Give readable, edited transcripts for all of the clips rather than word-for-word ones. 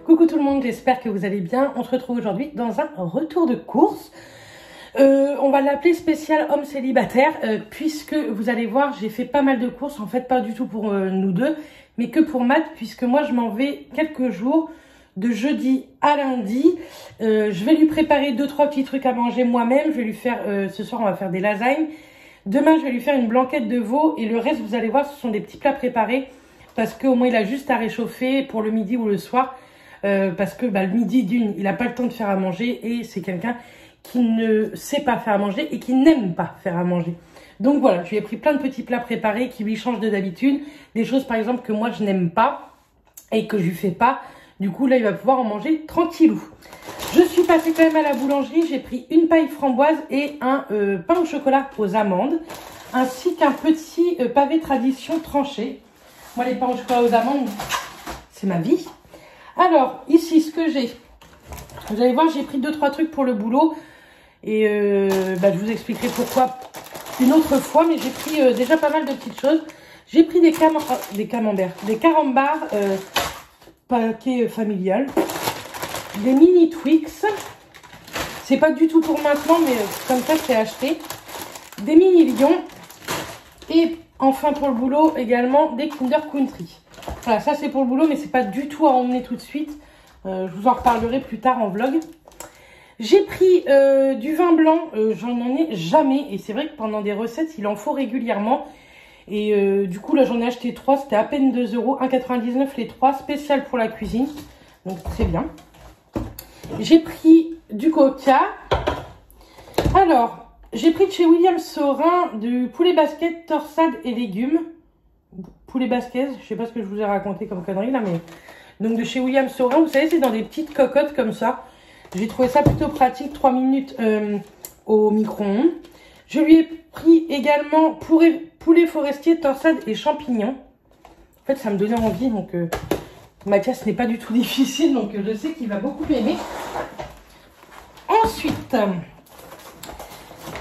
Coucou tout le monde, j'espère que vous allez bien. On se retrouve aujourd'hui dans un retour de course. On va l'appeler spécial homme célibataire puisque vous allez voir, j'ai fait pas mal de courses. En fait, pas du tout pour nous deux, mais que pour Matt, puisque moi je m'en vais quelques jours, de jeudi à lundi. Je vais lui préparer 2-3 petits trucs à manger moi-même. Je vais lui faire, ce soir on va faire des lasagnes. Demain je vais lui faire une blanquette de veau et le reste vous allez voir ce sont des petits plats préparés. Parce qu'au moins il a juste à réchauffer pour le midi ou le soir. Parce que le midi il n'a pas le temps de faire à manger et c'est quelqu'un qui ne sait pas faire à manger et qui n'aime pas faire à manger. Donc voilà, je lui ai pris plein de petits plats préparés qui lui changent de d'habitude. Des choses par exemple que moi je n'aime pas et que je lui fais pas. Du coup là il va pouvoir en manger tranquillou. Je suis passée quand même à la boulangerie, j'ai pris une paille framboise et un pain au chocolat aux amandes. Ainsi qu'un petit pavé tradition tranché. Moi les pains au chocolat aux amandes, c'est ma vie. Alors, ici, ce que j'ai, vous allez voir, j'ai pris 2-3 trucs pour le boulot. Et je vous expliquerai pourquoi une autre fois. Mais j'ai pris déjà pas mal de petites choses. J'ai pris des carambars, paquet familial. Des mini Twix. C'est pas du tout pour maintenant, mais comme ça, c'est acheté. Des mini lions. Et enfin, pour le boulot, également, des Kinder Country. Voilà, ça c'est pour le boulot, mais c'est pas du tout à emmener tout de suite. Je vous en reparlerai plus tard en vlog. J'ai pris du vin blanc, j'en ai jamais. Et c'est vrai que pendant des recettes, il en faut régulièrement. Et du coup, là j'en ai acheté 3, c'était à peine 2 €, 1,99 les 3, spécial pour la cuisine. Donc très bien. J'ai pris du coca. Alors, j'ai pris de chez William Saurin du poulet basket, torsade et légumes. Poulet basquez, je sais pas ce que je vous ai raconté comme connerie là, mais donc de chez William Saurin, vous savez, c'est dans des petites cocottes comme ça. J'ai trouvé ça plutôt pratique, 3 minutes au micro-ondes. Je lui ai pris également poulet forestier, torsade et champignons. En fait, ça me donnait envie, donc Mathias n'est pas du tout difficile, donc je sais qu'il va beaucoup aimer. Ensuite,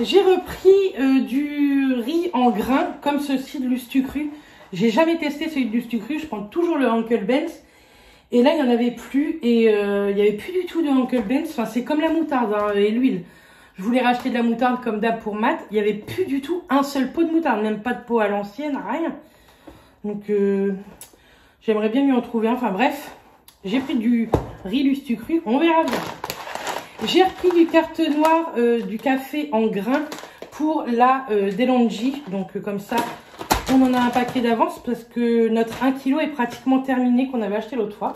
j'ai repris du riz en grains, comme ceci de l'Ustucru. J'ai jamais testé celui de l'Ustucru, je prends toujours le Uncle Ben's. Et là, il n'y en avait plus. Et il n'y avait plus du tout de Uncle Ben's. Enfin, c'est comme la moutarde hein, et l'huile. Je voulais racheter de la moutarde comme d'hab pour Matt. Il n'y avait plus du tout un seul pot de moutarde. Même pas de pot à l'ancienne, rien. Donc, j'aimerais bien lui en trouver un. Enfin, bref. J'ai pris du riz l'Ustucru. On verra bien. J'ai repris du carte noir, du café en grains pour la Delonghi. Donc, comme ça... On en a un paquet d'avance parce que notre 1 kg est pratiquement terminé qu'on avait acheté l'autre fois.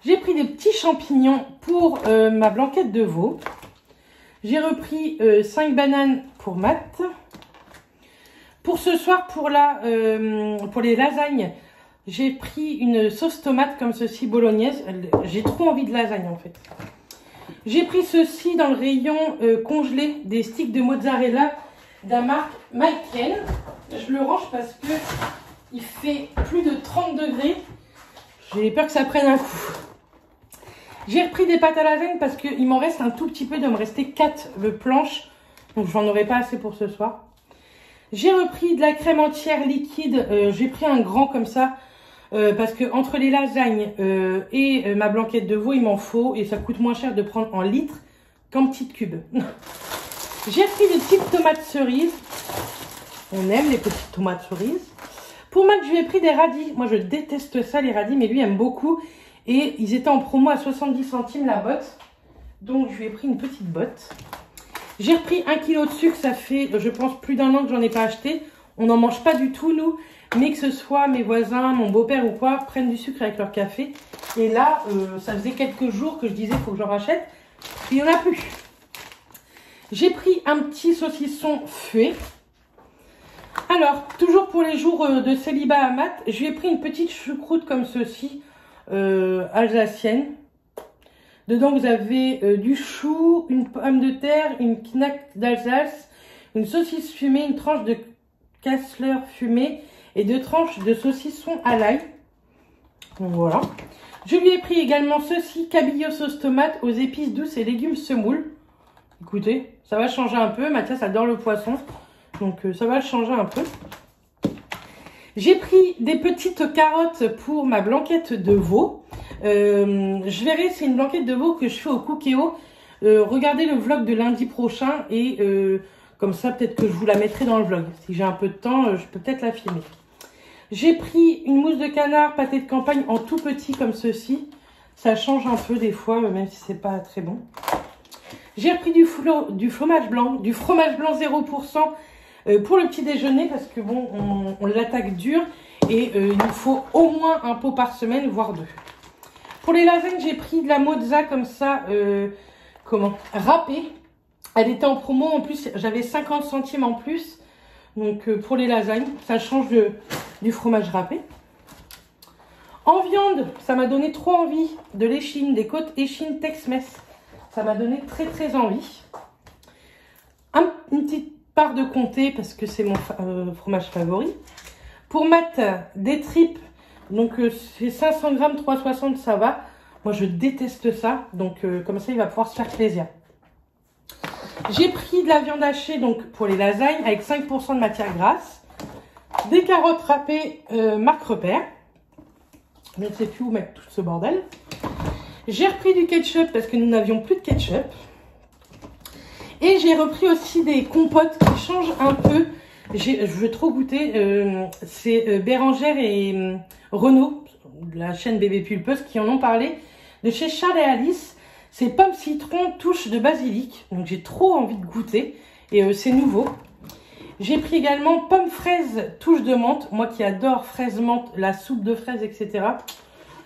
J'ai pris des petits champignons pour ma blanquette de veau. J'ai repris 5 bananes pour Matt. Pour ce soir, pour les lasagnes, j'ai pris une sauce tomate comme ceci, bolognaise. J'ai trop envie de lasagne en fait. J'ai pris ceci dans le rayon congelé, des sticks de mozzarella de la marque Maiken. Je le range parce que il fait plus de 30 degrés. J'ai peur que ça prenne un coup. J'ai repris des pâtes à lasagne parce qu'il m'en reste un tout petit peu. Il doit me rester 4 planches. Donc j'en aurai pas assez pour ce soir. J'ai repris de la crème entière liquide. J'ai pris un grand comme ça. Parce que entre les lasagnes et ma blanquette de veau, il m'en faut. Et ça coûte moins cher de prendre en litres qu'en petites cubes. J'ai pris des petites tomates cerises. On aime les petites tomates cerises. Pour Matt, je lui ai pris des radis. Moi, je déteste ça, les radis, mais lui aime beaucoup. Et ils étaient en promo à 70 centimes la botte. Donc, je lui ai pris une petite botte. J'ai repris 1 kg de sucre. Ça fait, je pense, plus d'1 an que j'en ai pas acheté. On n'en mange pas du tout, nous. Mais que ce soit mes voisins, mon beau-père ou quoi, prennent du sucre avec leur café. Et là, ça faisait quelques jours que je disais, il faut que j'en rachète. Il n'y en a plus. J'ai pris un petit saucisson feué. Alors, toujours pour les jours de célibat à Matt, je lui ai pris une petite choucroute comme ceci, alsacienne. Dedans, vous avez du chou, une pomme de terre, une knack d'Alsace, une saucisse fumée, une tranche de Kassler fumé et 2 tranches de saucisson à l'ail. Donc voilà. Je lui ai pris également ceci, cabillaud sauce tomate aux épices douces et légumes semoule. Écoutez, ça va changer un peu. Mathias adore le poisson. Donc ça va le changer un peu. J'ai pris des petites carottes pour ma blanquette de veau. Je verrai, c'est une blanquette de veau que je fais au Cookéo. Regardez le vlog de lundi prochain et comme ça, peut-être que je vous la mettrai dans le vlog. Si j'ai un peu de temps, je peux peut-être la filmer. J'ai pris une mousse de canard pâté de campagne en tout petit comme ceci. Ça change un peu des fois, même si c'est pas très bon. J'ai repris du fromage blanc 0% pour le petit déjeuner parce que bon, on l'attaque dur et il nous faut au moins un pot par semaine, voire 2. Pour les lasagnes, j'ai pris de la mozza comme ça, râpée. Elle était en promo, en plus j'avais 50 centimes en plus. Donc pour les lasagnes, ça change du fromage râpé. En viande, ça m'a donné trop envie de l'échine, des côtes échine Tex-Mex. Ça m'a donné très envie. Une petite part de comté parce que c'est mon fromage favori. Pour Matt, des tripes. Donc c'est 500 grammes, 3,60, ça va. Moi je déteste ça. Donc comme ça il va pouvoir se faire plaisir. J'ai pris de la viande hachée donc pour les lasagnes avec 5% de matière grasse. Des carottes râpées marque Repère. Je ne sais plus où mettre tout ce bordel. J'ai repris du ketchup parce que nous n'avions plus de ketchup. Et j'ai repris aussi des compotes qui changent un peu. Je veux trop goûter. C'est Bérangère et Renaud, de la chaîne Bébé Pulpeuse, qui en ont parlé. De chez Charles et Alice. C'est pomme citron touche de basilic. Donc j'ai trop envie de goûter. Et c'est nouveau. J'ai pris également pomme fraise touche de menthe. Moi qui adore fraise menthe, la soupe de fraises, etc.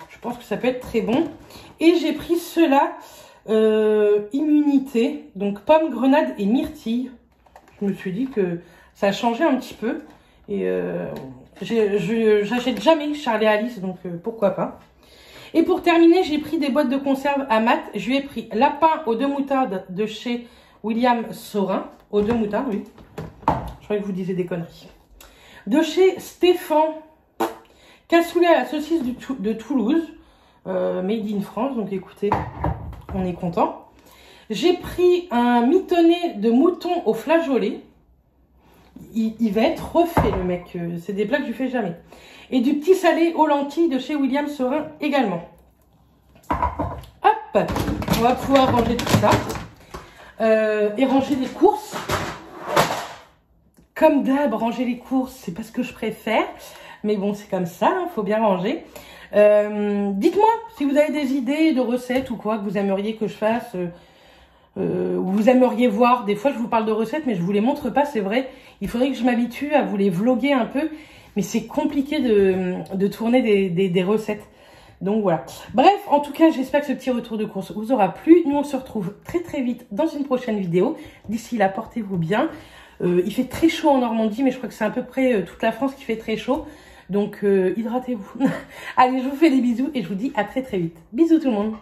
Je pense que ça peut être très bon. Et j'ai pris cela, immunité. Donc pomme, grenade et myrtille. Je me suis dit que ça a changé un petit peu. Et j'achète jamais Charles et Alice, donc pourquoi pas. Et pour terminer, j'ai pris des boîtes de conserve à Matt. Je lui ai pris lapin aux 2 moutardes de chez William Saurin. Aux 2 moutardes, oui. Je croyais que je vous disais des conneries. De chez Stéphane, cassoulet à la saucisse de Toulouse. Made in France, donc écoutez, on est content. J'ai pris un mitonnet de mouton au flageolet. Il va être refait, le mec. C'est des plats que je fais jamais. Et du petit salé aux lentilles de chez William Saurin également. Hop, on va pouvoir ranger tout ça. Et ranger les courses. Comme d'hab, ranger les courses, c'est pas ce que je préfère. Mais bon, c'est comme ça, hein, faut bien ranger. Dites-moi si vous avez des idées de recettes ou quoi que vous aimeriez que je fasse. Vous aimeriez voir. Des fois, je vous parle de recettes, mais je vous les montre pas, c'est vrai. Il faudrait que je m'habitue à vous les vloguer un peu. Mais c'est compliqué de tourner des recettes. Donc voilà. Bref, en tout cas, j'espère que ce petit retour de course vous aura plu. Nous, on se retrouve très vite dans une prochaine vidéo. D'ici là, portez-vous bien. Il fait très chaud en Normandie, mais je crois que c'est à peu près toute la France qui fait très chaud. Donc, hydratez-vous. Allez, je vous fais des bisous et je vous dis à très vite. Bisous tout le monde.